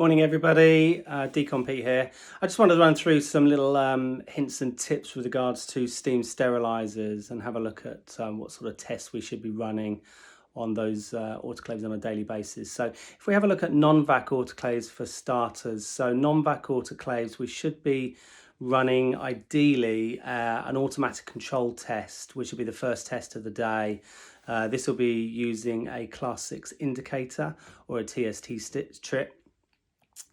Morning everybody, Decon Pete here. I just wanted to run through some little hints and tips with regards to steam sterilisers and have a look at what sort of tests we should be running on those autoclaves on a daily basis. So if we have a look at non-vac autoclaves for starters, so non-vac autoclaves we should be running ideally an automatic control test, which will be the first test of the day. This will be using a class 6 indicator or a TST strip.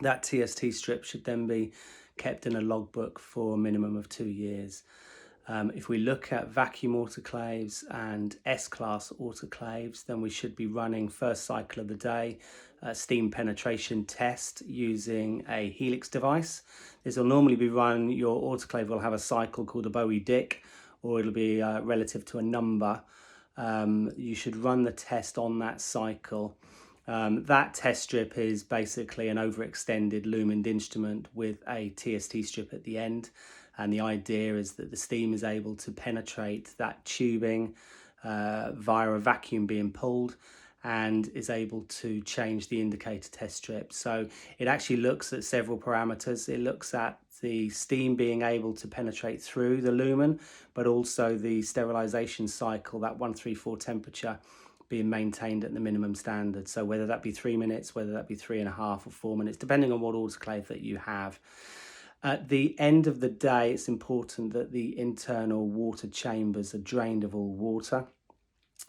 That TST strip should then be kept in a logbook for a minimum of 2 years. If we look at vacuum autoclaves and S-class autoclaves, then we should be running first cycle of the day a steam penetration test using a helix device. This will normally be run, your autoclave will have a cycle called a Bowie Dick, or it'll be relative to a number. You should run the test on that cycle. That test strip is basically an overextended lumened instrument with a TST strip at the end, and the idea is that the steam is able to penetrate that tubing via a vacuum being pulled and is able to change the indicator test strip. So it actually looks at several parameters. It looks at the steam being able to penetrate through the lumen, but also the sterilisation cycle, that 134 temperature, being maintained at the minimum standard. So whether that be 3 minutes, whether that be 3.5 or 4 minutes, depending on what autoclave that you have. At the end of the day, it's important that the internal water chambers are drained of all water.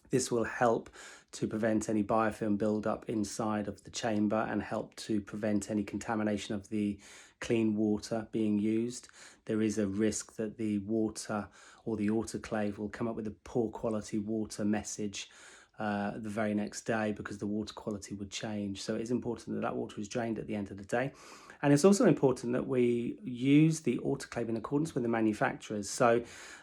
This will help to prevent any biofilm buildup inside of the chamber and help to prevent any contamination of the clean water being used. There is a risk that the water or the autoclave will come up with a poor quality water message the very next day because the water quality would change. So it is important that that water is drained at the end of the day. And it's also important that we use the autoclave in accordance with the manufacturers. So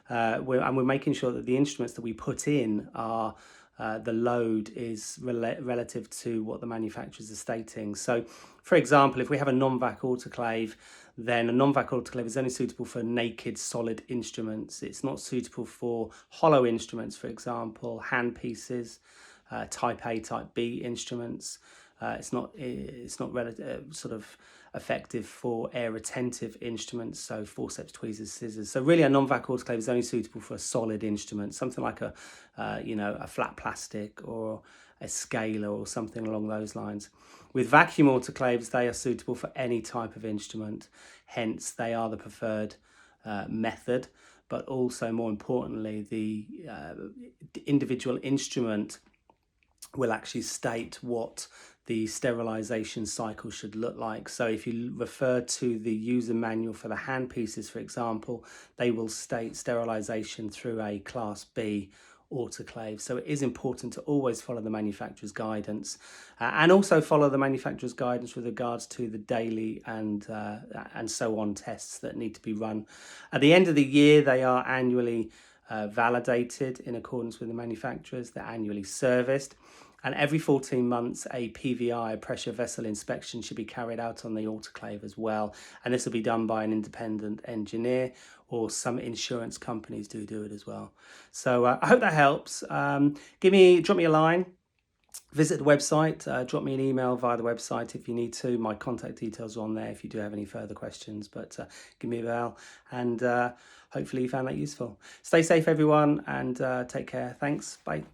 we're making sure that the instruments that we put in are the load is relative to what the manufacturers are stating. So, for example, if we have a non-vac autoclave, then a non-vac autoclave is only suitable for naked solid instruments. It's not suitable for hollow instruments, for example, handpieces, type A, type B instruments. It's not sort of effective for air retentive instruments, so forceps, tweezers, scissors. So really a non-vac autoclave is only suitable for a solid instrument, something like a flat plastic or a scaler or something along those lines. With vacuum autoclaves, they are suitable for any type of instrument, hence they are the preferred method, but also more importantly, the individual instrument will actually state what the sterilisation cycle should look like. So if you refer to the user manual for the handpieces, for example, they will state sterilisation through a Class B autoclave. So it is important to always follow the manufacturer's guidance and also follow the manufacturer's guidance with regards to the daily and so on tests that need to be run. At the end of the year, they are annually validated in accordance with the manufacturers. They're annually serviced. And every 14 months, a PVI, a pressure vessel inspection, should be carried out on the autoclave as well. And this will be done by an independent engineer, or some insurance companies do it as well. So I hope that helps. Drop me a line, visit the website, drop me an email via the website if you need to. My contact details are on there if you do have any further questions, but give me a bell, and hopefully you found that useful. Stay safe everyone, and take care. Thanks, bye.